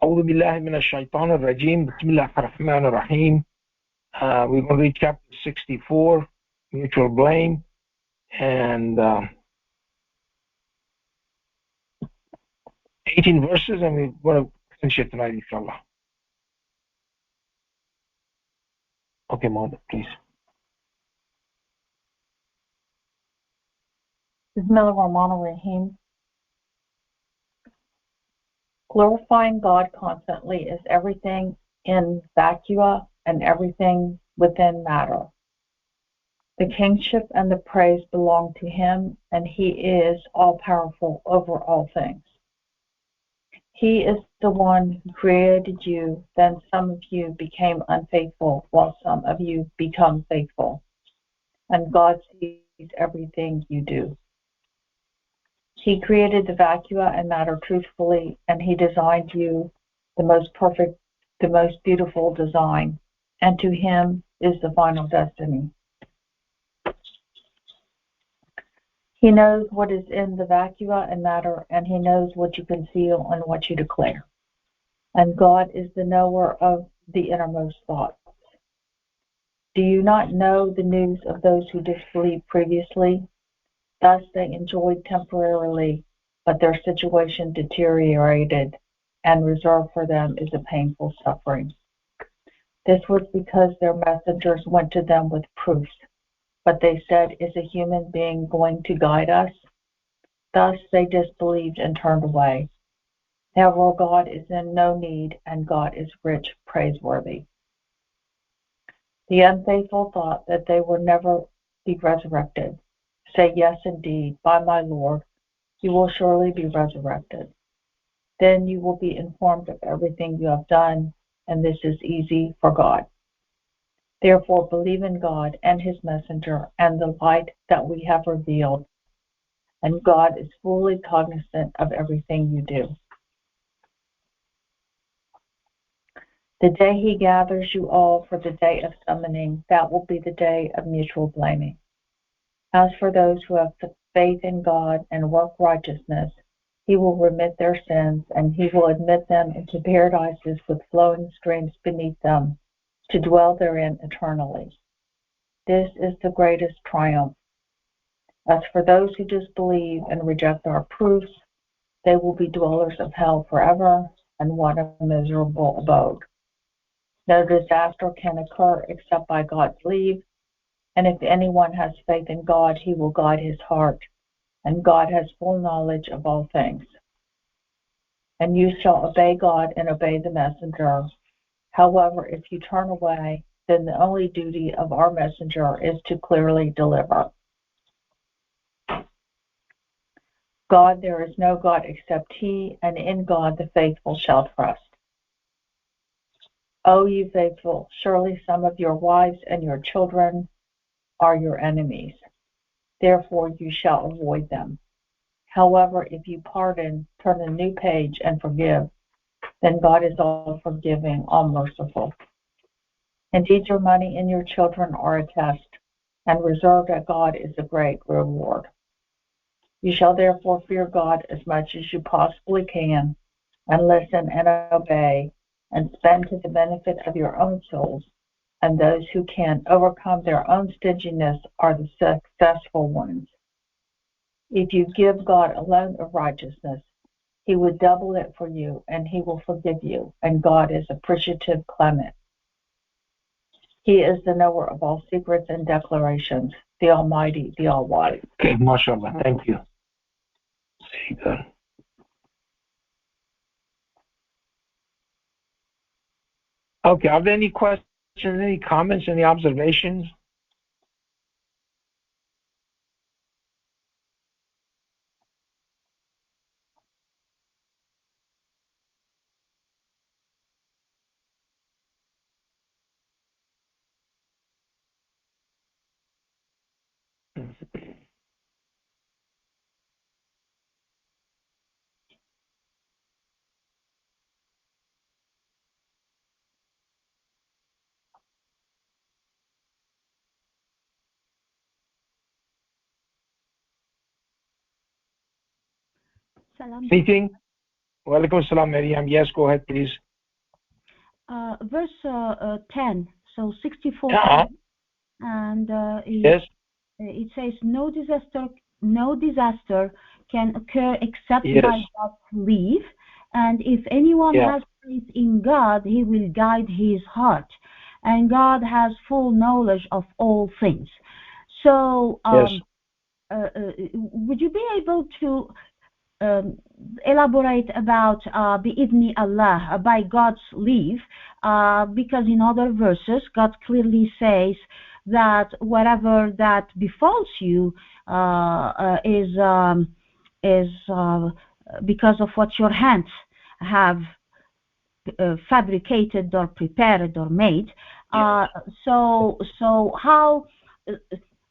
أعوذ بالله من الشيطان الرجيم. بسم الله الرحمن الرحيم. We're going to read chapter 64, mutual blame, and 18 verses, and we're going to finish it tonight, inshallah. Okay, Mom, please. Bismillah ar-Rahman ar-Rahim. Glorifying God constantly is everything in vacua and everything within matter. The kingship and the praise belong to Him, and He is all-powerful over all things. He is the one who created you, then some of you became unfaithful, while some of you become faithful. And God sees everything you do. He created the vacua and matter truthfully, and He designed you the most perfect, the most beautiful design, and to Him is the final destiny. He knows what is in the vacua and matter, and He knows what you conceal and what you declare. And God is the knower of the innermost thoughts. Do you not know the news of those who disbelieved previously? Thus they enjoyed temporarily, but their situation deteriorated, and reserved for them is a painful suffering. This was because their messengers went to them with proofs, but they said, "Is a human being going to guide us?" Thus they disbelieved and turned away. However, God is in no need, and God is rich, praiseworthy. The unfaithful thought that they would never be resurrected. Say, "Yes, indeed, by my Lord, you will surely be resurrected. Then you will be informed of everything you have done, and this is easy for God. Therefore, believe in God and His messenger and the light that we have revealed, and God is fully cognizant of everything you do." The day He gathers you all for the day of summoning, that will be the day of mutual blaming. As for those who have faith in God and work righteousness, He will remit their sins, and He will admit them into paradises with flowing streams beneath them, to dwell therein eternally. This is the greatest triumph. As for those who disbelieve and reject our proofs, they will be dwellers of hell forever, and what a miserable abode. No disaster can occur except by God's leave, and if anyone has faith in God, He will guide his heart, and God has full knowledge of all things. And you shall obey God and obey the messenger. However, if you turn away, then the only duty of our messenger is to clearly deliver. God, there is no God except He, and in God the faithful shall trust. O you faithful, surely some of your wives and your children are your enemies. Therefore you shall avoid them. However, if you pardon, turn a new page, and forgive, then God is all forgiving, all merciful. Indeed, your money and your children are a test, and reserved at God is a great reward. You shall therefore fear God as much as you possibly can, and listen and obey, and spend to the benefit of your own souls, and those who can overcome their own stinginess are the successful ones. If you give God a loan of righteousness, He would double it for you, and He will forgive you, and God is appreciative, clement. He is the knower of all secrets and declarations, the Almighty, the All-Wise. Okay, mashallah, thank you. Very good. Okay, are there any questions, any comments, any observations? Salam. Anything? Walaikum assalam, Maryam. Yes, go ahead, please. Verse 10, so 64, Uh-huh. and Yes. it says, no disaster can occur except Yes. by God's leave, and if anyone Yeah. has faith in God, he will guide his heart, and God has full knowledge of all things. So, Yes. would you be able to elaborate about bi'idhni Allah, by God's leave, because in other verses God clearly says that whatever that befalls you is because of what your hands have fabricated or prepared or made. So how?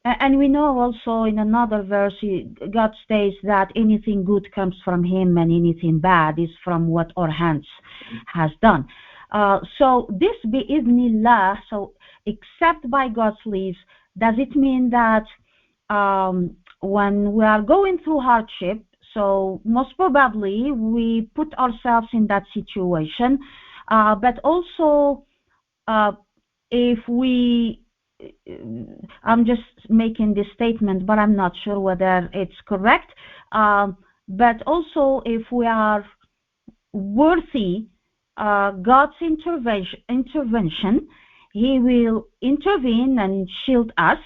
And we know also in another verse, God states that anything good comes from Him and anything bad is from what our hands has done. So this bi'idhnillah, so except by God's leave, does it mean that when we are going through hardship, so most probably we put ourselves in that situation, but also if we, I'm just making this statement, but I'm not sure whether it's correct, but also if we are worthy God's intervention, He will intervene and shield us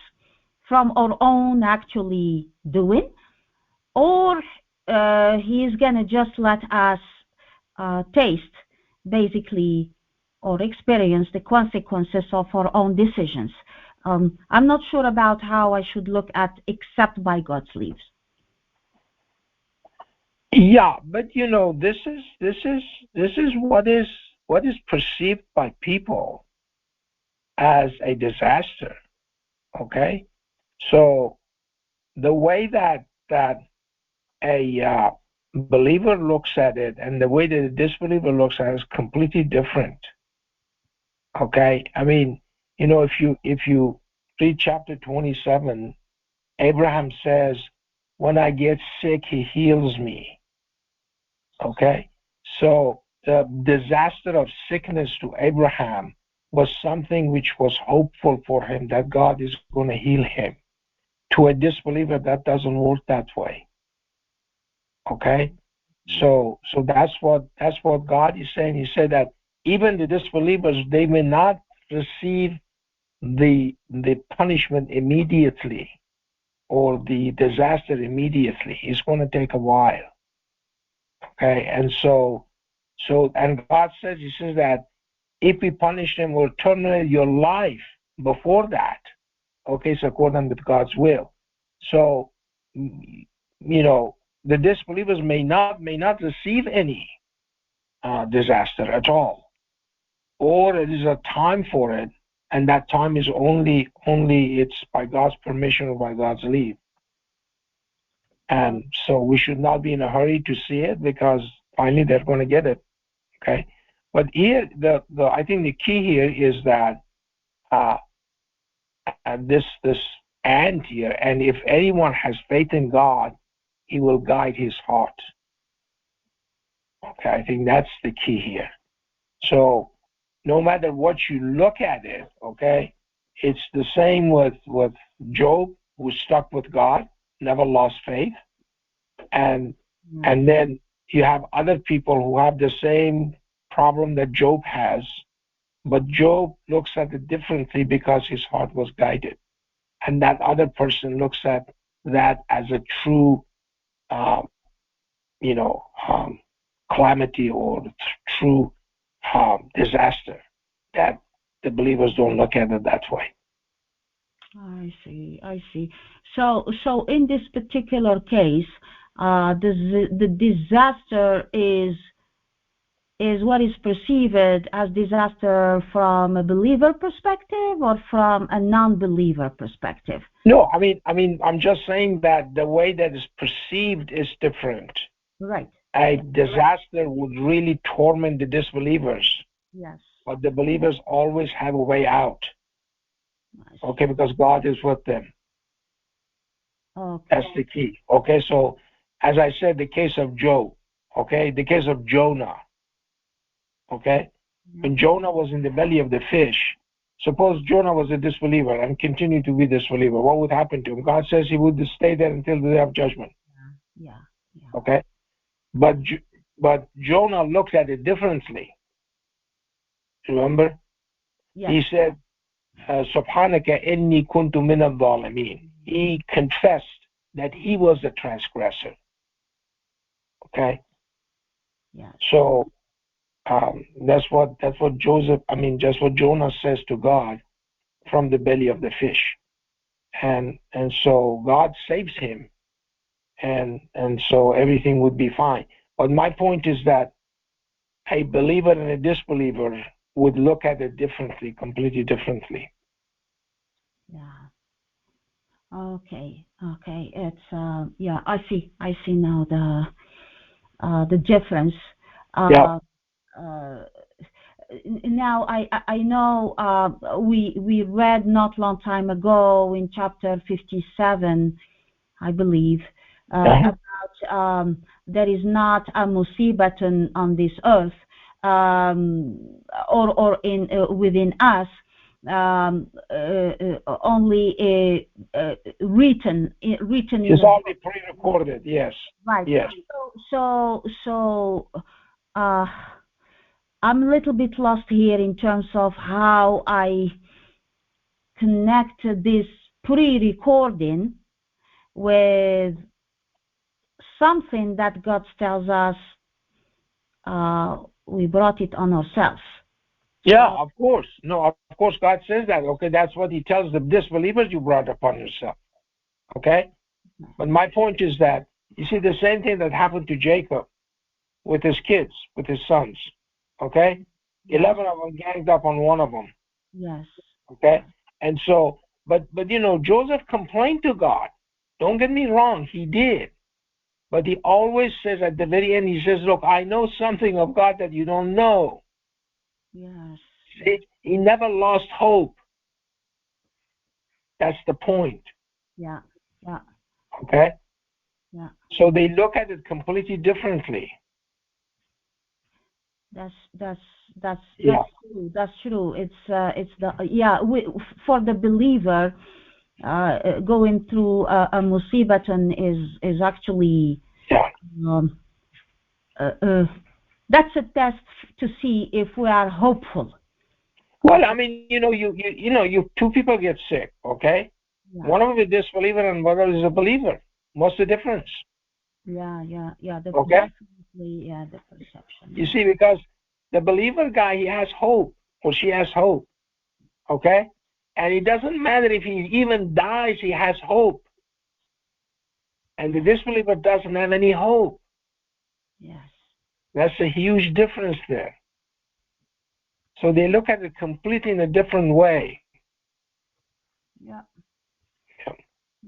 from our own actually doing, or He is going to just let us taste, basically, or experience the consequences of our own decisions. I'm not sure about how I should look at except by God's leave. Yeah, but this is what is perceived by people as a disaster. Okay, so the way that a believer looks at it and the way that a disbeliever looks at it is completely different. Okay, I mean, if you read chapter 27, Abraham says, "When I get sick, He heals me." Okay, so the disaster of sickness to Abraham was something which was hopeful for him, that God is going to heal him. To a disbeliever, that doesn't work that way. Okay, so that's what God is saying. He said that even the disbelievers, they may not receive the punishment immediately or the disaster immediately. It's going to take a while. Okay, and and God says, He says that if we punish them, we'll terminate your life before that. Okay, so according with God's will. So the disbelievers may not receive any disaster at all, or it is a time for it, and that time is only it's by God's permission or by God's leave. And so we should not be in a hurry to see it, because finally they're going to get it. Okay, but here I think the key here is that this and here, and if anyone has faith in God, He will guide his heart. Okay, I think that's the key here. So no matter what you look at it, okay, it's the same with Job, who stuck with God, never lost faith, and then you have other people who have the same problem that Job has, but Job looks at it differently because his heart was guided, and that other person looks at that as a true, calamity or true disaster, that the believers don't look at it that way. I see. So in this particular case, the disaster is what is perceived as disaster from a believer perspective or from a non-believer perspective? No, I mean, I'm just saying that the way that is perceived is different. Right. A disaster would really torment the disbelievers. Yes. But the believers always have a way out. Okay, because God is with them. Okay. That's the key. Okay, so as I said, the case of Job. Okay, the case of Jonah. Okay, when Jonah was in the belly of the fish, suppose Jonah was a disbeliever and continued to be a disbeliever, what would happen to him? God says he would stay there until the day of judgment. Yeah. Okay, but Jonah looks at it differently. Remember, he said, "Subhanaka inni kuntu min al-zalimin." He confessed that he was the transgressor. Okay. Yeah. So that's what just what Jonah says to God from the belly of the fish, and so God saves him, and so everything would be fine. But my point is that a believer and a disbeliever would look at it differently, completely differently. Yeah. Okay. It's I see now the difference. Yeah. Now I know we read not long time ago in chapter 57, I believe, about there is not a musibat on this earth or in within us, only written It's already pre-recorded. Yes. Right. Yes. So I'm a little bit lost here in terms of how I connect this pre-recording with something that God tells us we brought it on ourselves. Yeah, of course. No, of course God says that. Okay, that's what he tells the disbelievers, you brought upon yourself. Okay? But my point is that, you see, the same thing that happened to Jacob with his kids, with his sons. Okay? 11 of them ganged up on one of them. Yes. Okay? And so, but Joseph complained to God. Don't get me wrong, he did. But he always says at the very end, he says, look, I know something of God that you don't know. Yes. See, he never lost hope. That's the point. Yeah. Okay? Yeah. So they look at it completely differently. That's true. That's true. It's for the believer going through a musibatan is actually that's a test to see if we are hopeful. Well, I mean, you two people get sick, okay? Yeah. One of them is a disbeliever and one of them is a believer. What's the difference? Yeah. Okay. Definitely, the perception. You see, because the believer guy, he has hope, or she has hope, okay? And it doesn't matter if he even dies, he has hope. And the disbeliever doesn't have any hope. Yes. That's a huge difference there. So they look at it completely in a different way. Yeah.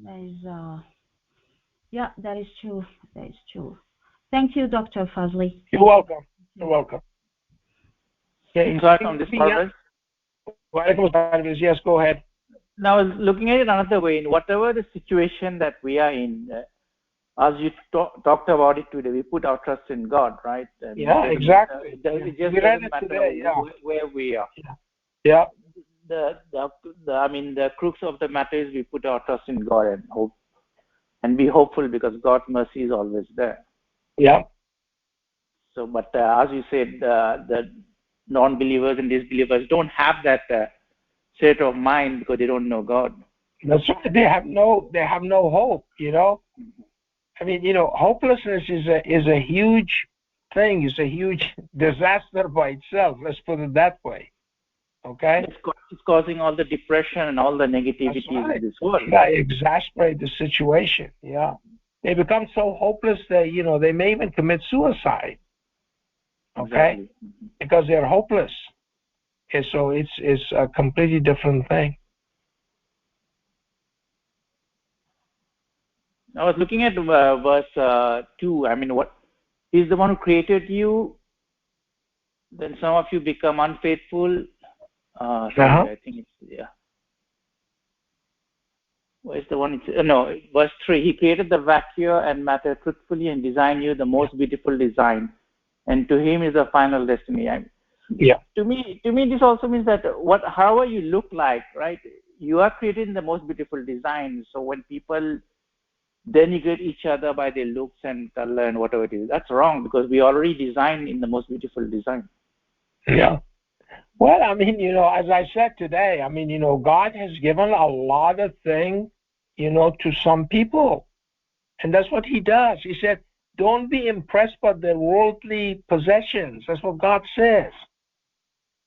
That is true. That is true. Thank you, Dr. Fazely. You're welcome. You're welcome. Okay, welcome this province. Yes, go ahead. Now, looking at it another way, in whatever the situation that we are in, as you talked about it today, we put our trust in God, right? Yeah, exactly. It just doesn't matter where we are. Yeah. The crux of the matter is we put our trust in God and hope, and be hopeful because God's mercy is always there. Yeah. So, but as you said, the non-believers and disbelievers don't have that state of mind because they don't know God. That's right. They have no hope. I mean, hopelessness is a huge thing. It's a huge disaster by itself. Let's put it that way. Okay. It's causing all the depression and all the negativity in this world. Yeah, exasperate the situation. Yeah, they become so hopeless that they may even commit suicide. Okay, exactly. Because they're hopeless. Okay, so it's a completely different thing. I was looking at verse 2. I mean, what is the one who created you? Then some of you become unfaithful. I think it's Where's the one? No, verse 3. He created the vacuum and matter truthfully and designed you the most beautiful design. And to him is the final destiny. Yeah. To me, this also means that however you look like, right? You are created in the most beautiful design. So when people denigrate each other by their looks and color and whatever it is, that's wrong, because we already designed in the most beautiful design. Yeah. Well, I mean, as I said today, I mean, God has given a lot of things, to some people. And that's what he does. He said, don't be impressed by the worldly possessions. That's what God says.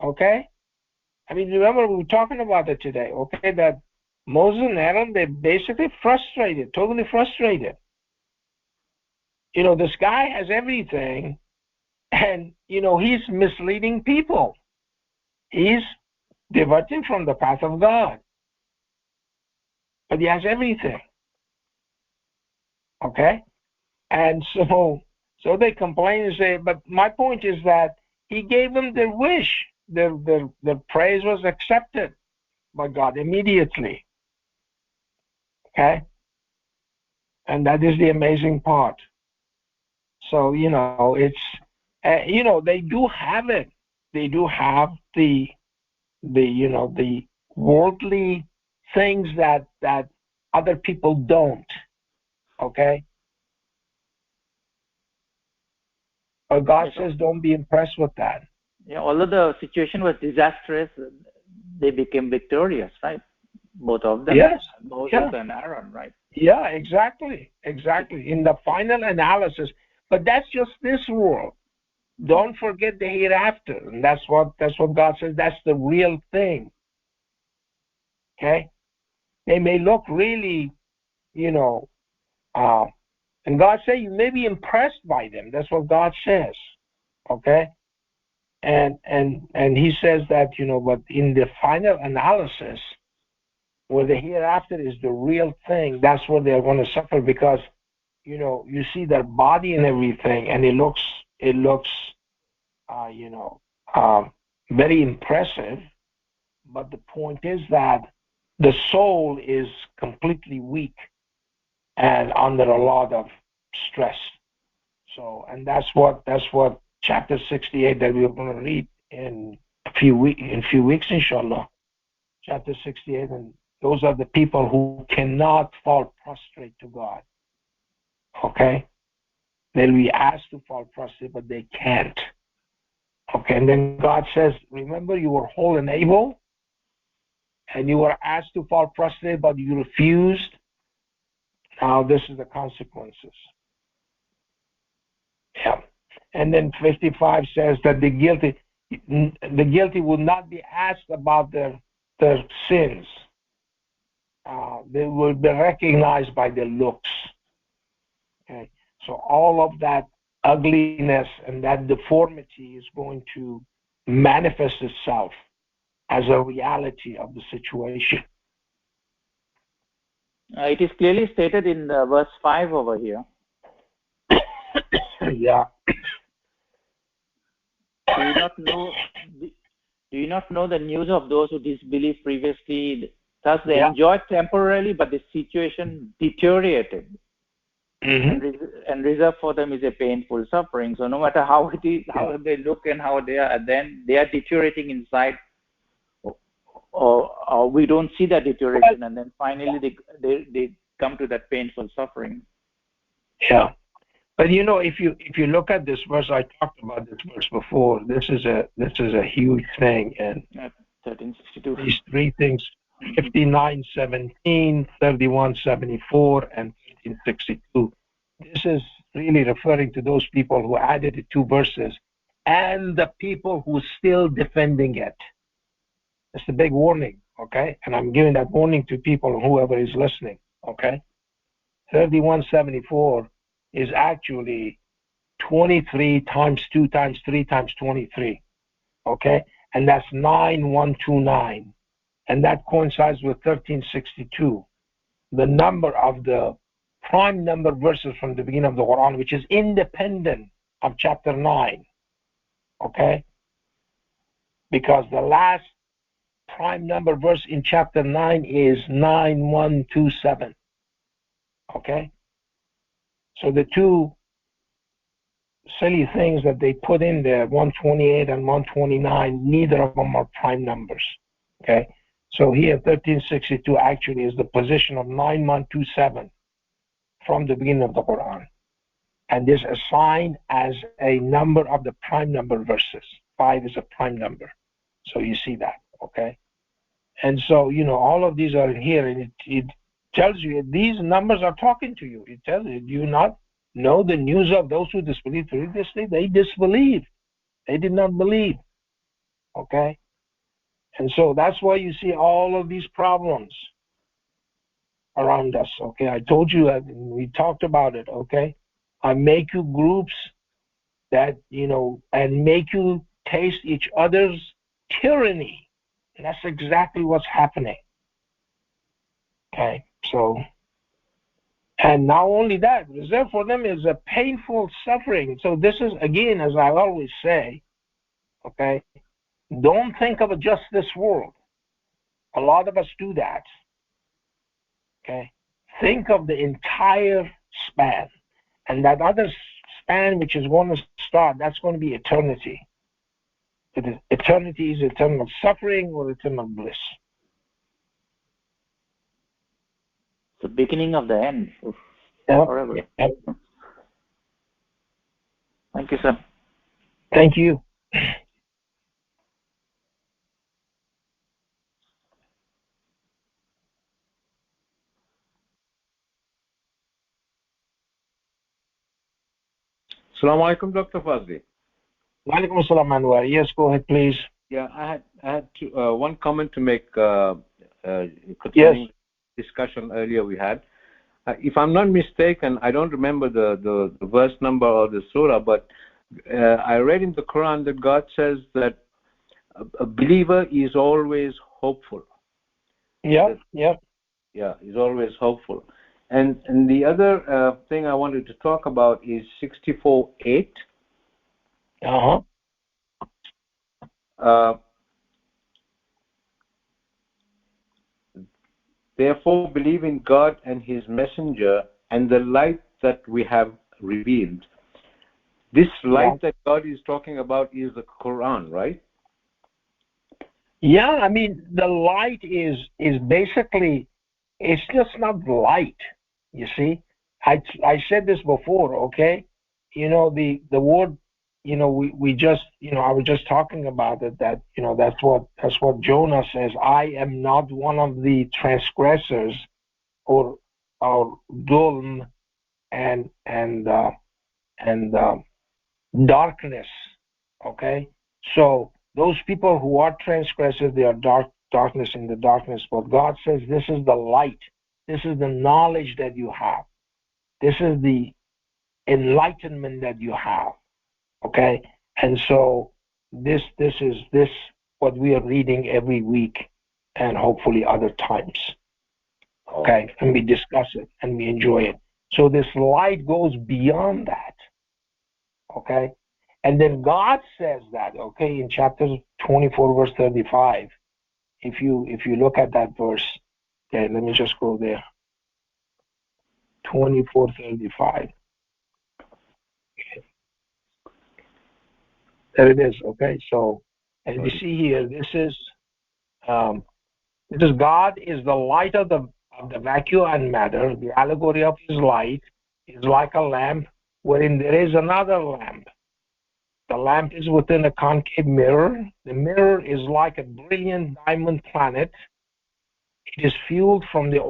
Okay? I mean, remember, we were talking about it today, okay, that Moses and Aaron, they're basically frustrated, totally frustrated. This guy has everything, and, he's misleading people. He's diverting from the path of God. But he has everything. Okay? And so they complain and say, but my point is that he gave them their wish. Their praise was accepted by God immediately. Okay? And that is the amazing part. So, it's, they do have it. They do have the worldly things that other people don't. Okay? But God says don't be impressed with that. Yeah, although the situation was disastrous, they became victorious, right? Both of them. Yes. Moses and Aaron, right? Yeah, exactly. In the final analysis. But that's just this world. Don't forget the hereafter. And that's what God says. That's the real thing. Okay? They may look really, and God says you may be impressed by them. That's what God says. Okay? And he says that, but in the final analysis, where the hereafter is the real thing, that's where they're going to suffer, because, you see their body and everything, and it looks very impressive. But the point is that the soul is completely weak and under a lot of stress. So, and that's what chapter 68 that we're going to read in a few weeks, inshallah. Chapter 68, and those are the people who cannot fall prostrate to God. Okay? They'll be asked to fall prostrate, but they can't. Okay, and then God says, remember you were whole and able, and you were asked to fall prostrate, but you refused. Now this is the consequences. Yeah. And then 55 says that the guilty would not be asked about their sins. They will be recognized by their looks. Okay, so all of that ugliness and that deformity is going to manifest itself as a reality of the situation. It is clearly stated in verse 5 over here. Yeah. Do you not know the news of those who disbelieved previously? Thus they enjoyed temporarily, but the situation deteriorated. Mm-hmm. And reserved for them is a painful suffering. So no matter how it is, how they look and how they are, then they are deteriorating inside, or we don't see that deterioration, and then finally they come to that painful suffering. Yeah, but if you look at this verse, I talked about this verse before. This is a huge thing, and 1362. These three things: 59:17, 31:74, and 13:62. This is really referring to those people who added the two verses, and the people who are still defending it. It's a big warning, okay? And I'm giving that warning to people, whoever is listening, okay? 31:74 is actually 23 times 2 times 3 times 23, okay? And that's 9129. And that coincides with 1362, the number of the prime number verses from the beginning of the Quran, which is independent of chapter 9, okay? Because the last prime number verse in chapter 9 is 9127. Okay? So the two silly things that they put in there, 128 and 129, neither of them are prime numbers. Okay? So here, 1362 actually is the position of 9127 from the beginning of the Quran. And is assigned as a number of the prime number verses. 5 is a prime number. So you see that, okay? And so, all of these are in here, and it tells you these numbers are talking to you. It tells you, do you not know the news of those who disbelieved previously? They disbelieved. They did not believe, okay? And so that's why you see all of these problems around us, okay? I told you that we talked about it, okay? I make you groups that, and make you taste each other's tyranny. And that's exactly what's happening. Okay, so, and not only that, reserved for them is a painful suffering. So this is, again, as I always say, okay, don't think of just this world. A lot of us do that. Okay, think of the entire span. And that other span which is going to start, that's going to be eternity. Eternity is eternal suffering or eternal bliss. The beginning of the end. Yep. Forever. Yep. Thank you, sir. Thank you. Assalamu alaikum, Dr. Fazely. Walaikum assalam, Anwar. Yes, go ahead, please. Yeah, I had one comment to make concerning Yes. discussion earlier we had. If I'm not mistaken, I don't remember the verse number or the surah, but I read in the Quran that God says that a believer is always hopeful. Yeah, yeah. Yeah, is always hopeful. And the other thing I wanted to talk about is 64:8. Therefore, believe in God and His Messenger and the light that we have revealed. This light that God is talking about is the Quran, right? Yeah, I mean, the light is basically, it's just not light, you see. I said this before, okay? The word, we just, I was just talking about it, that, that's what Jonah says. I am not one of the transgressors or dulm and darkness, okay? So those people who are transgressors, they are darkness in the darkness. But God says this is the light. This is the knowledge that you have. This is the enlightenment that you have, okay? And so this is what we are reading every week and hopefully other times, okay? And we discuss it and we enjoy it. So this light goes beyond that, okay? And then God says that, okay, in chapter 24, verse 35. If you look at that verse, okay, let me just go there. 24:35. Okay. There it is. Okay, so as you see here, this is God is the light of the vacuum and matter. The allegory of His light is like a lamp wherein there is another lamp. The lamp is within a concave mirror. The mirror is like a brilliant diamond planet. It is fueled from the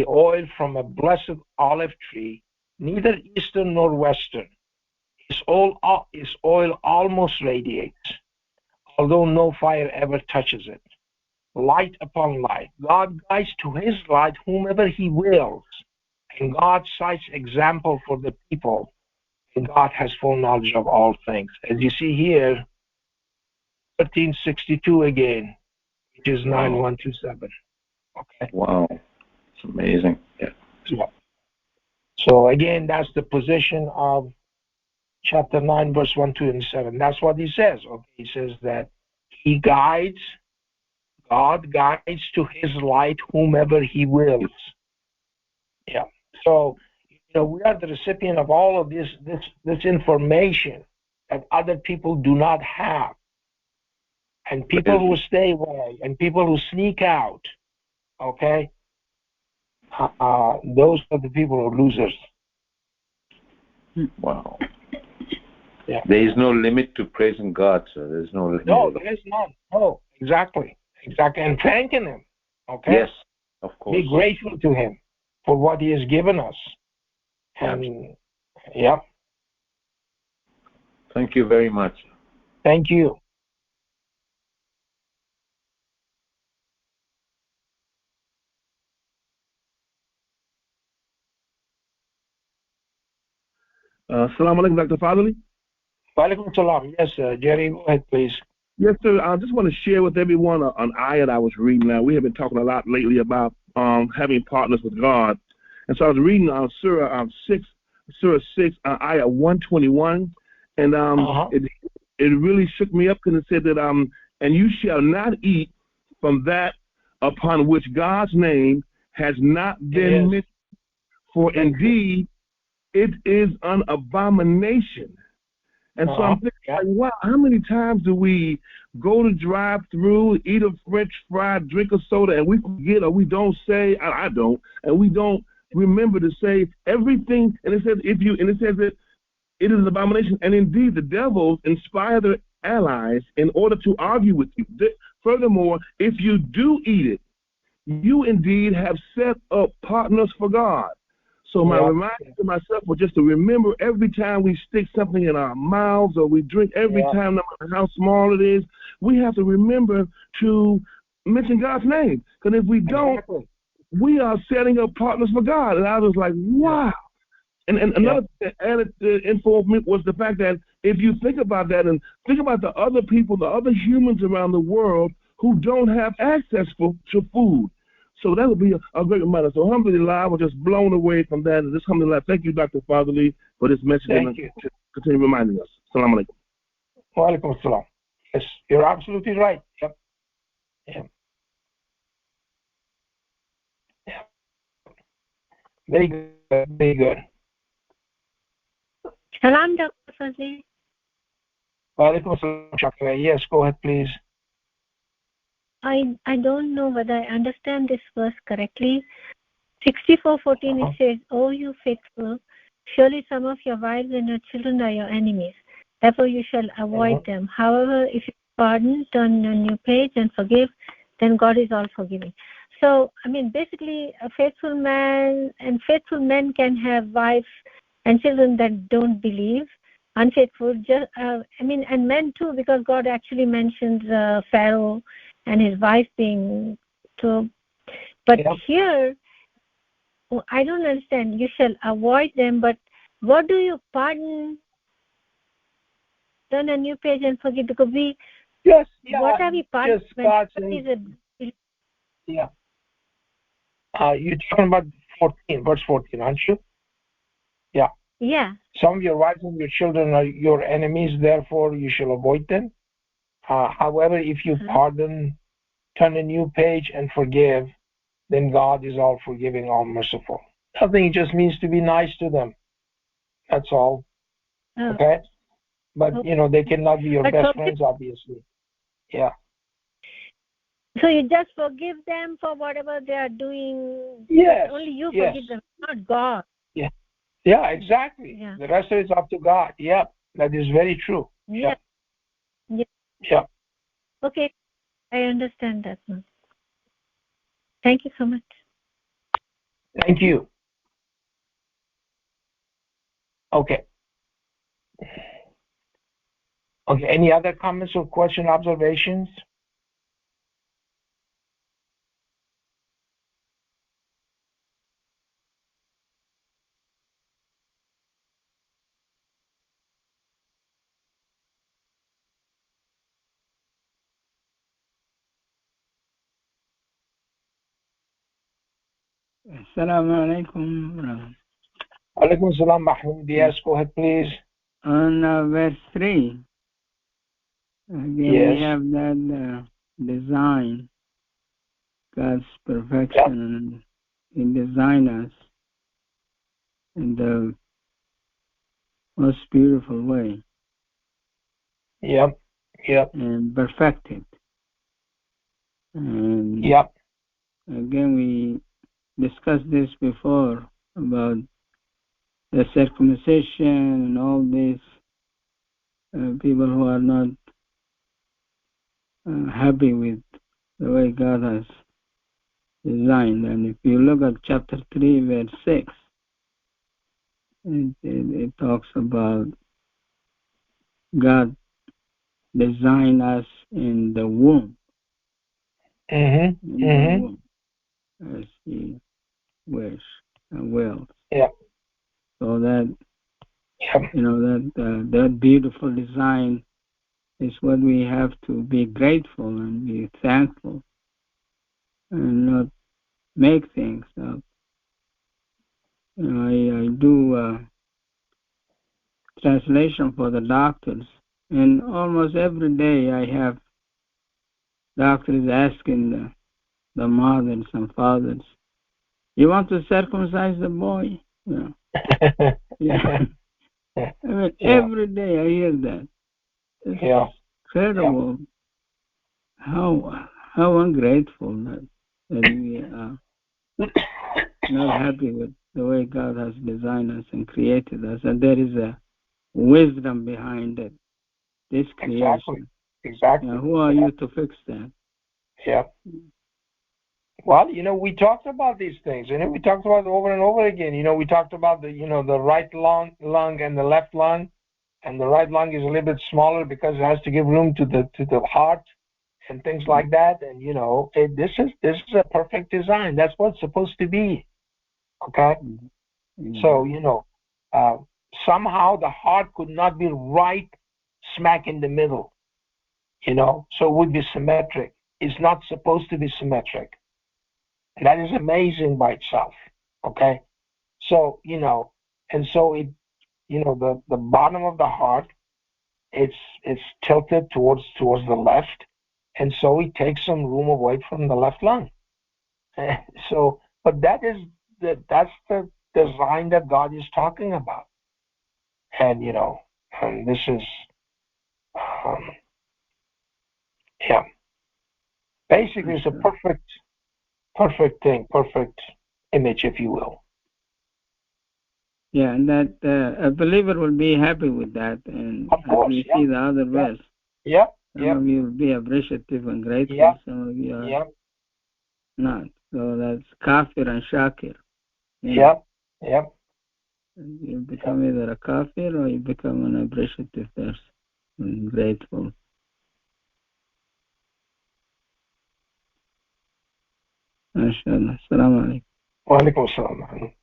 oil from a blessed olive tree, neither eastern nor western. Its oil almost radiates, although no fire ever touches it. Light upon light. God guides to His light whomever He wills, and God cites example for the people. And God has full knowledge of all things. As you see here, 1362 again, which is 9127. Okay. Wow, it's amazing. Yeah. So again, that's the position of chapter 9, verse 1, 2, and 7. That's what he says. Okay, he says that he guides. God guides to his light whomever he wills. Yeah. So, we are the recipient of all of this information that other people do not have. And people who stay away and people who sneak out, okay, those are the people who are losers. Wow. Yeah. There is no limit to praising God, sir. There's no limit. No, there is none. No, exactly. And thanking him. Okay. Yes, of course. Be grateful to him for what he has given us. And yeah. Thank you very much. Thank you. Assalamu alaikum, Dr. Fazely. Walaikum salam. Yes, Jerry, go ahead, please. Yes, sir. I just want to share with everyone an ayat I was reading. Now, we have been talking a lot lately about having partners with God. And so I was reading Surah 6, ayat 121. And it really shook me up because it said that, and you shall not eat from that upon which God's name has not been mentioned, for indeed it is an abomination. And so I'm thinking, like, wow, how many times do we go to drive through, eat a French fry, drink a soda, and we forget, or we don't say, I don't, and we don't remember to say everything. And it says that it is an abomination. And indeed, the devils inspire their allies in order to argue with you. Furthermore, if you do eat it, you indeed have set up partners for God. So my reminder to myself was just to remember every time we stick something in our mouths or we drink, every time, no matter how small it is, we have to remember to mention God's name. Because if we don't, we are setting up partners for God. And I was like, wow. And another thing that added info was the fact that if you think about that and think about the other people, the other humans around the world who don't have access to food. So that would be a great reminder. So alhamdulillah, I was just blown away from that. And just alhamdulillah, thank you, Dr. Fazely, for this message. Thank you. To continue reminding us. Assalamu alaikum. Wa alaikum assalam. Yes, you're absolutely right. Yep. Yeah. Very good. Very good. Salam, Dr. Fazely. Wa alaikum assalam, Shakira. Yes, go ahead, please. I don't know whether I understand this verse correctly. 64:14 it says, "O you faithful, surely some of your wives and your children are your enemies. Therefore you shall avoid them. However, if you pardon, turn a new page and forgive, then God is all forgiving." So, I mean, basically, a faithful man and faithful men can have wives and children that don't believe. Unfaithful, and men too, because God actually mentions Pharaoh and his wife being too. But here, I don't understand. You shall avoid them, but what do you pardon? Turn a new page and forgive, because we. Yes. What are we pardoning? Yeah. You're talking about 14, verse 14, aren't you? Yeah. Yeah. Some of your wives and your children are your enemies, therefore you shall avoid them. However, if you pardon, turn a new page and forgive, then God is all forgiving, all merciful. Nothing, it just means to be nice to them. That's all. Okay? But, they cannot be your best friends, obviously. Yeah. So you just forgive them for whatever they are doing. Yes. Only you forgive them, not God. Yeah. Yeah, exactly. Yeah. The rest of it is up to God. Yeah, that is very true. Yeah. Yeah. Okay, I understand that now. Thank you so much. Thank you. Okay. Okay, any other comments or question, observations? Assalamu alaikum. Alaikum salam, Mahmoud. Yes, go ahead, please. On verse 3, again we have that design. God's perfection, and He designed us in the most beautiful way. Yep. And perfected. And Yep. again, we discussed this before about the circumcision and all these people who are not happy with the way God has designed. And if you look at chapter 3, verse 6, it talks about God designed us in the womb. In the womb, as He wish and wills. Yep. So that that beautiful design is what we have to be grateful and be thankful, and not make things up. I do translation for the doctors, and almost every day I have doctors asking the mothers and fathers, "You want to circumcise the boy?" Yeah. I mean, every day I hear that. It's incredible how ungrateful that we are not happy with the way God has designed us and created us, and there is a wisdom behind it. This creation. Exactly. Who are you to fix that? Yeah. Well, we talked about these things, we talked about it over and over again. We talked about the right lung and the left lung, and the right lung is a little bit smaller because it has to give room to the heart and things like that. And this is a perfect design. That's what it's supposed to be. Okay. So somehow the heart could not be right smack in the middle. So it would be symmetric. It's not supposed to be symmetric. And that is amazing by itself. Okay. So and so it the bottom of the heart, it's tilted towards the left, and so it takes some room away from the left lung. So, but that's the design that God is talking about, and and this is basically it's a perfect thing, perfect image, if you will. Yeah, and that a believer will be happy with that, and of course, as we see the other verse, some of you will be appreciative and grateful, some of you are not. So that's kafir and shakir. Yep. You become either a kafir or you become an appreciative person and grateful. MashaAllah. Assalamu alaikum. Wa alaikum assalam.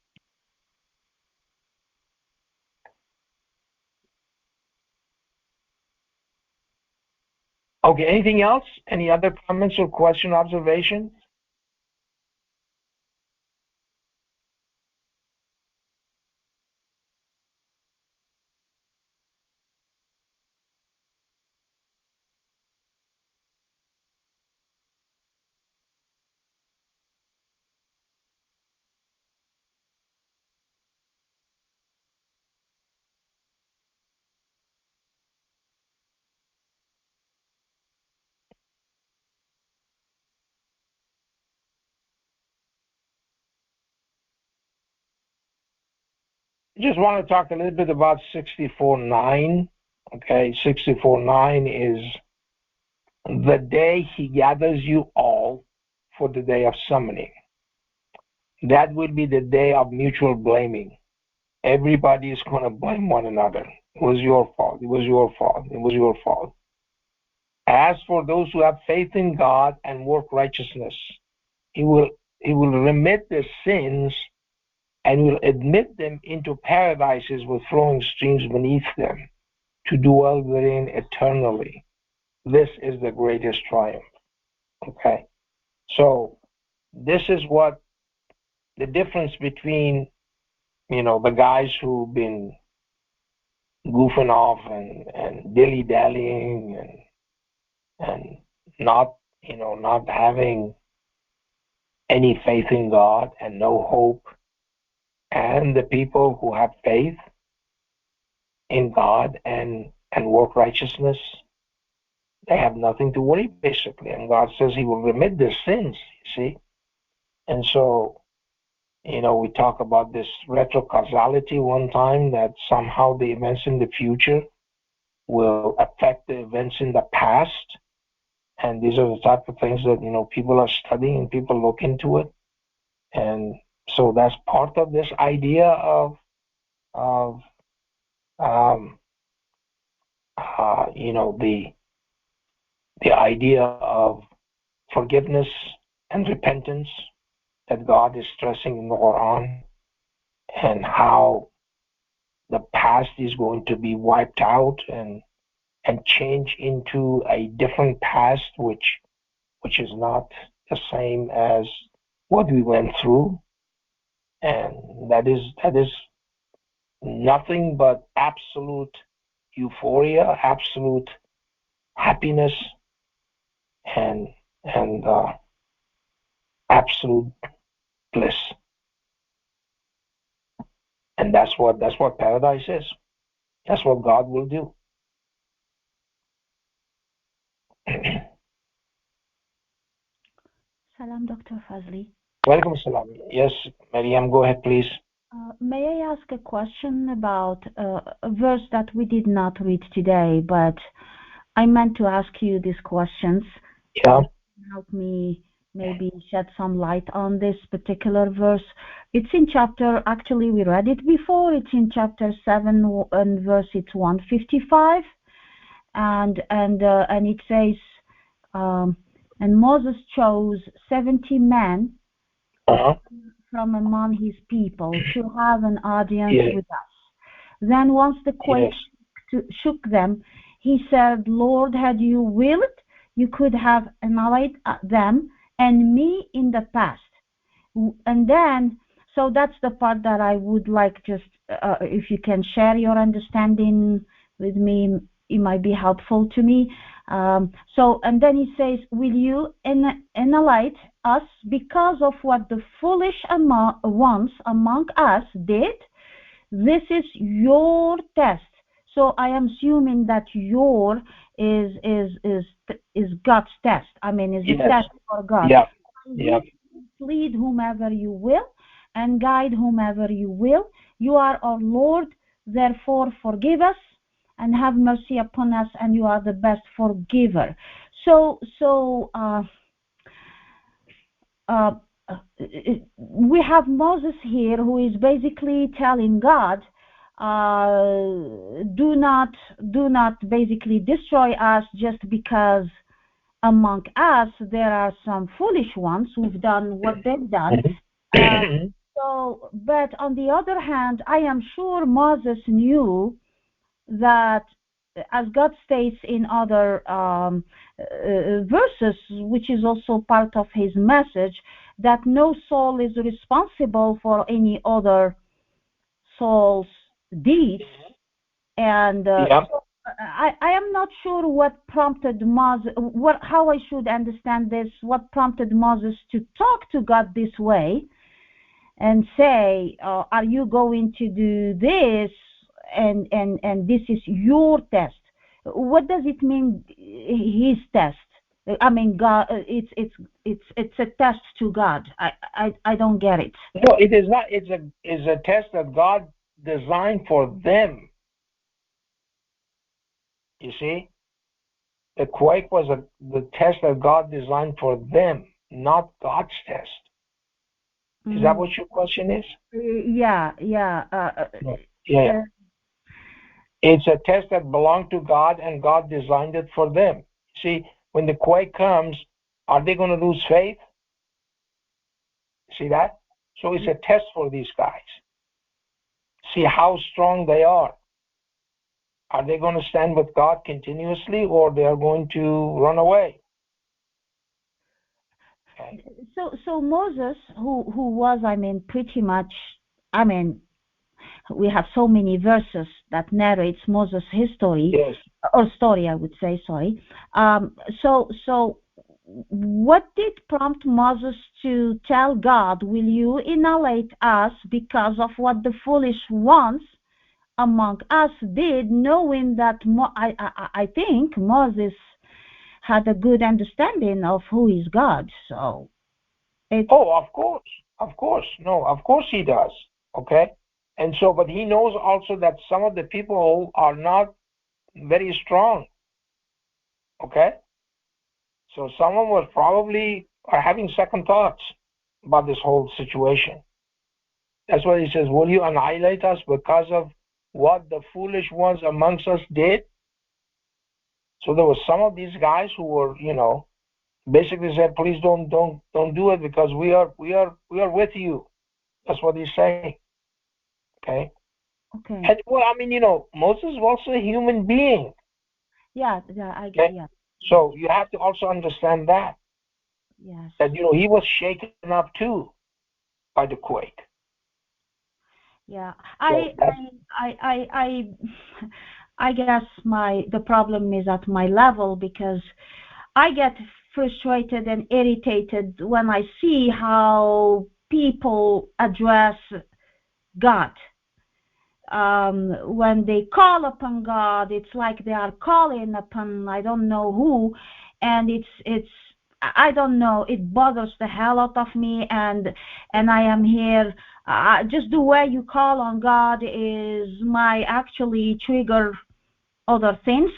Okay, anything else? Any other comments or question, observations? I just want to talk a little bit about 64:9. Okay, 64:9 is the day he gathers you all for the day of summoning. That will be the day of mutual blaming. Everybody is going to blame one another. It was your fault. It was your fault. It was your fault. As for those who have faith in God and work righteousness, He will remit their sins and will admit them into paradises with flowing streams beneath them, to dwell therein eternally. This is the greatest triumph. Okay? So this is what the difference between, the guys who've been goofing off and dilly-dallying and not having any faith in God and no hope. And the people who have faith in God and work righteousness, they have nothing to worry, basically. And God says He will remit their sins, you see. And so, we talk about this retrocausality one time, that somehow the events in the future will affect the events in the past. And these are the type of things that, people are studying and people look into it. And so that's part of this idea of the idea of forgiveness and repentance that God is stressing in the Quran, and how the past is going to be wiped out and change into a different past, which is not the same as what we went through. And that is nothing but absolute euphoria, absolute happiness, and absolute bliss. And that's what paradise is. That's what God will do. Salam, Dr. Fazely. Welcome, salam. Yes, Mariam, go ahead, please. May I ask a question about a verse that we did not read today, but I meant to ask you these questions. Yeah. Help me maybe shed some light on this particular verse. It's in chapter, actually we read it before, it's in chapter 7 and verse it's 155, and it says, and Moses chose 70 men from among his people to have an audience with us. Then once the quake shook them, he said, Lord, had you willed, you could have annihilated them and me in the past. And then, so that's the part that I would like just, if you can share your understanding with me, it might be helpful to me. And then he says, will you annihilate us because of what the foolish ones among us did? This is your test. So I am assuming that your is God's test. I mean, is a test for God. Yeah. Yeah. Lead whomever you will and guide whomever you will. You are our Lord, therefore forgive us and have mercy upon us, and you are the best forgiver. We have Moses here, who is basically telling God, do not basically destroy us just because among us there are some foolish ones who've done what they've done. But on the other hand, I am sure Moses knew that, as God states in other verses, which is also part of his message, that no soul is responsible for any other soul's deeds. And so I am not sure what prompted Moses, how I should understand this, what prompted Moses to talk to God this way and say, are you going to do this? And this is your test. What does it mean, his test? I mean, God. It's a test to God. I don't get it. No, it is not. It's a test that God designed for them. You see, the quake was the test that God designed for them, not God's test. Is that what your question is? Yeah. Yeah. It's a test that belonged to God, and God designed it for them. See, when the quake comes, are they going to lose faith? See that? So it's a test for these guys. See how strong they are. Are they going to stand with God continuously, or they are going to run away? Okay. So Moses, who was, I mean, pretty much, I mean, we have so many verses that narrates Moses' history, or story, I would say, sorry. So what did prompt Moses to tell God, will you annihilate us because of what the foolish ones among us did, knowing that I think Moses had a good understanding of who is God. So of course. No, of course he does. Okay? And so, but he knows also that some of the people are not very strong. Okay? So someone was probably having second thoughts about this whole situation. That's why he says, will you annihilate us because of what the foolish ones amongst us did? So there were some of these guys who were, basically said, please don't do it because we are with you. That's what he's saying. Okay. Okay. And well, I mean, Moses was also a human being. Yeah, I get. Okay? Yeah. So you have to also understand that. Yes. That he was shaken up too by the quake. Yeah, So I guess the problem is at my level, because I get frustrated and irritated when I see how people address God. When they call upon God, it's like they are calling upon I don't know who, and it's I don't know, it bothers the hell out of me, and I am here. Just the way you call on God is my actually trigger other things.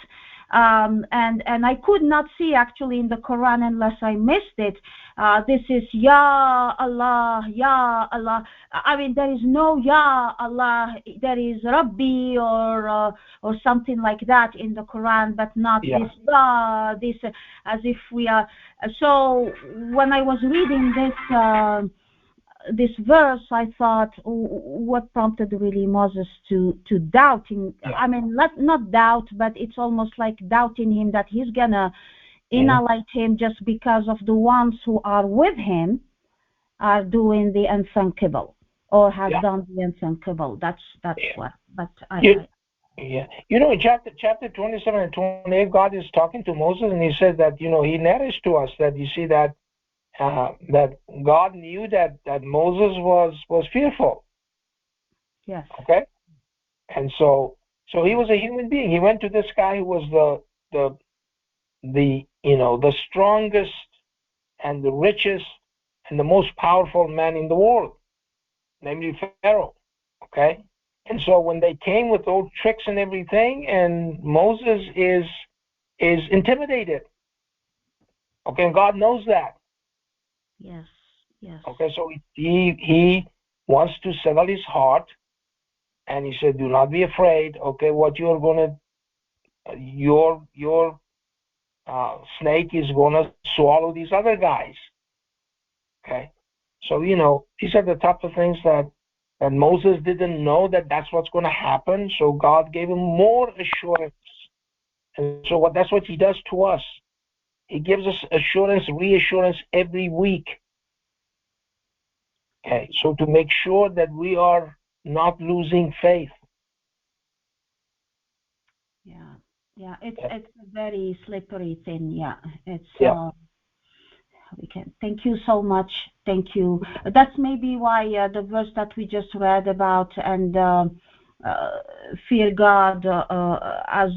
And I could not see actually in the Quran unless I missed it. This is Ya Allah, Ya Allah. I mean, there is no Ya Allah. There is Rabbi or something like that in the Quran, but not this Ya. This as if we are. So when I was reading this verse, I thought, what prompted really Moses to doubting? I mean, not doubt, but it's almost like doubting him that he's gonna annihilate him just because of the ones who are with him are doing the unthinkable or have done the unthinkable. That's what. But in chapter 27 and 28, God is talking to Moses, and he says that he narrates to us that you see that God knew that Moses was fearful. Yes. Okay. And so he was a human being. He went to this guy who was the strongest and the richest and the most powerful man in the world, namely Pharaoh. Okay. And so when they came with old tricks and everything, and Moses is intimidated. Okay, and God knows that. Yes. Okay, so he wants to settle his heart, and he said, "Do not be afraid. Okay, what you're gonna, your snake is gonna swallow these other guys." Okay, so these are the type of things that Moses didn't know that's what's going to happen. So God gave him more assurance, and so that's what He does to us. He gives us assurance, reassurance every week. Okay, so to make sure that we are not losing faith. Yeah, it's a very slippery thing. Yeah, it's we can. Thank you so much. Thank you. That's maybe why the verse that we just read about and fear God as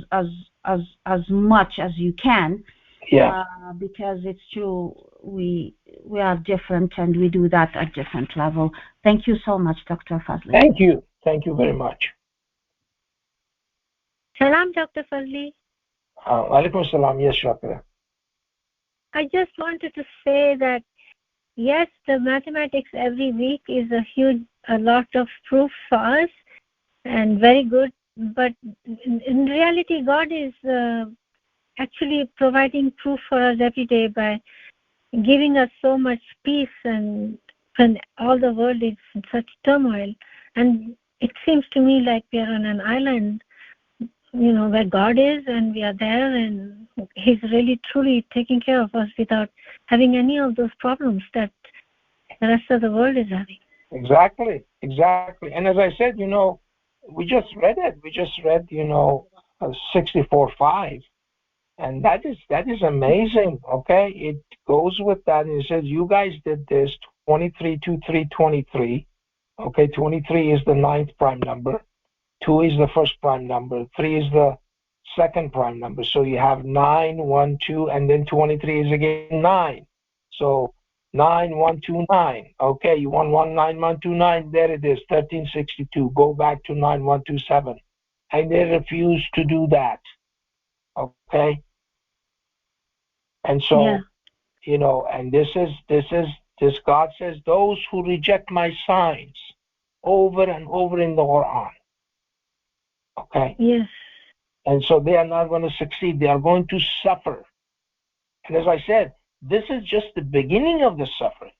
much as you can. Because it's true, we are different and we do that at different level. Thank you so much, Dr. Fazely. Thank you very much. Salam, Dr. Fazely. Alaikum salam. Yes, Shakira. I just wanted to say that yes, the mathematics every week is a lot of proof for us and very good, but in reality God is actually providing proof for us every day by giving us so much peace, and when all the world is in such turmoil. And it seems to me like we are on an island, where God is, and we are there, and He's really truly taking care of us without having any of those problems that the rest of the world is having. Exactly. And as I said, we just read it. We just read, 64:5. And that is amazing, okay? It goes with that, and it says you guys did this 23, 2, 3, 23. Okay, 23 is the ninth prime number, 2 is the first prime number, 3 is the second prime number. So you have 9, 1, 2, and then 23 is again 9. So 9, 1, 2, 9. Okay, you want 1, 9, 1, 2, 9. There it is, 1362. Go back to 9, 1, 2, 7. And they refuse to do that. Okay? And so, and this God says, those who reject my signs over and over in the Quran. Okay? Yes. And so they are not going to succeed. They are going to suffer. And as I said, this is just the beginning of the suffering.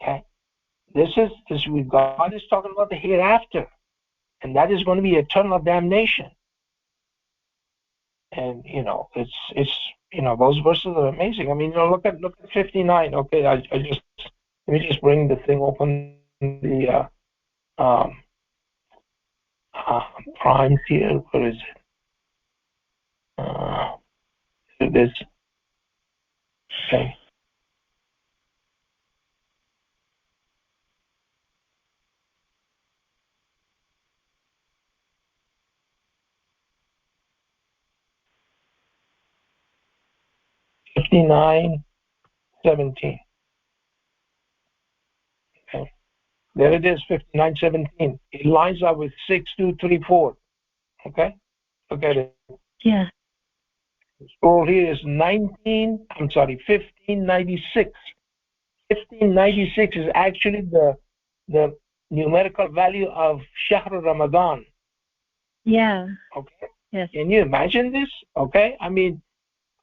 Okay? God is talking about the hereafter. And that is going to be eternal damnation. And it's those verses are amazing. I mean, look at 59. Okay, let me just bring the thing open, the primes here. What is it? It is okay. $59.17. Okay, there it is. $59.17. It lines up with 6234. Okay, look at it. Yeah. Scroll here is 1596. 1596 is actually the numerical value of Shahr Ramadan. Yeah. Okay. Yes. Can you imagine this? Okay. I mean,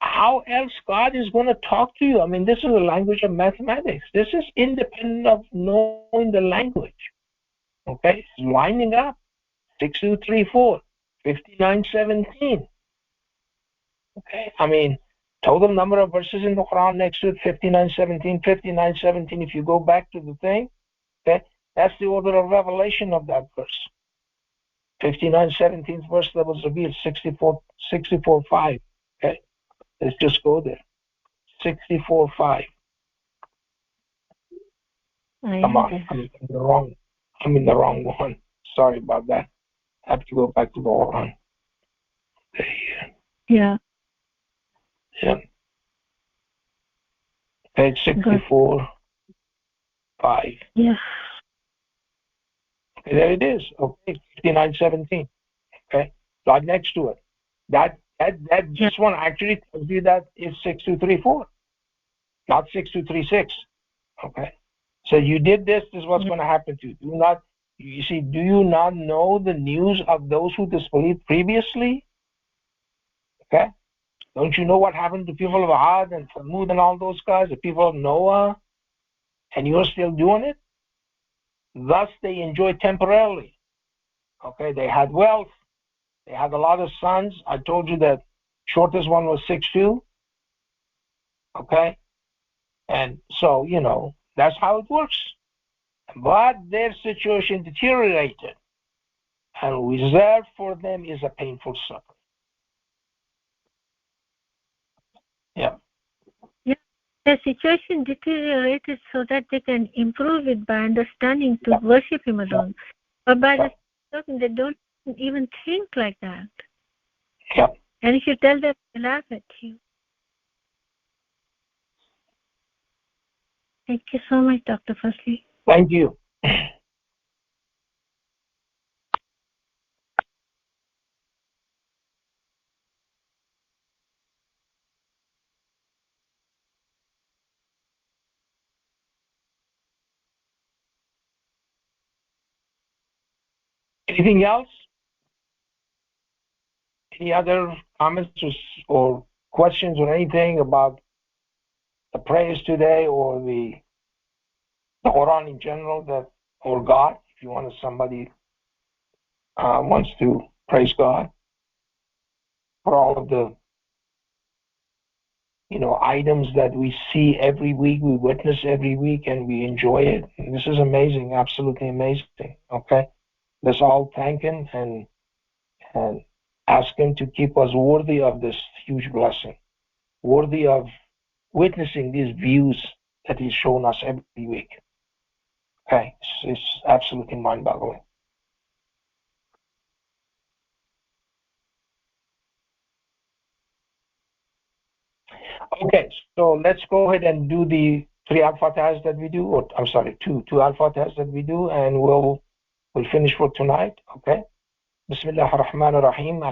how else God is going to talk to you? I mean, this is a language of mathematics. This is independent of knowing the language. Okay. It's lining up. 6234, 5917. Okay. I mean, total number of verses in the Quran next to it, 5917, 5917. If you go back to the thing, okay, that's the order of revelation of that verse. 59:17th verse that was revealed, 64:5. Okay, let's just go there. 64:5. Come on, I'm in the wrong one. Sorry about that. I have to go back to the Quran. Yeah. Yeah. Page 64:5. Yeah. Okay, there it is. Okay, 59:17. Okay, right next to it. This one actually tells you that it's 6234, not 6236. Okay, so you did this. This is what's going to happen to you. Do you not know the news of those who disbelieved previously? Okay, don't you know what happened to people of Ad and Thamud and all those guys, the people of Noah, and you're still doing it? Thus, they enjoyed temporarily. Okay, they had wealth. They had a lot of sons. I told you that shortest one was 6'2". Okay, and so that's how it works. But their situation deteriorated, and reserved for them is a painful suffering. Yeah. Yeah. The situation deteriorated so that they can improve it by understanding to worship Him alone. But by the time they don't even think like that. Yeah. And if you tell them, they laugh at you. Thank you so much, Dr. Fazely. Thank you. Anything else? Any other comments or questions or anything about the prayers today or the Quran in general, or God? If you want somebody wants to praise God for all of the items that we see every week, we witness every week, and we enjoy it. And this is amazing, absolutely amazing. Okay, let's all thank Him and Ask Him to keep us worthy of this huge blessing, worthy of witnessing these views that He's shown us every week. Okay, it's absolutely mind-boggling. Okay, so let's go ahead and do the 3 al-Fatihas that we do, or I'm sorry, two al-Fatihas that we do, and we'll finish for tonight. Okay. Bismillah ar-Rahman ar-Rahim.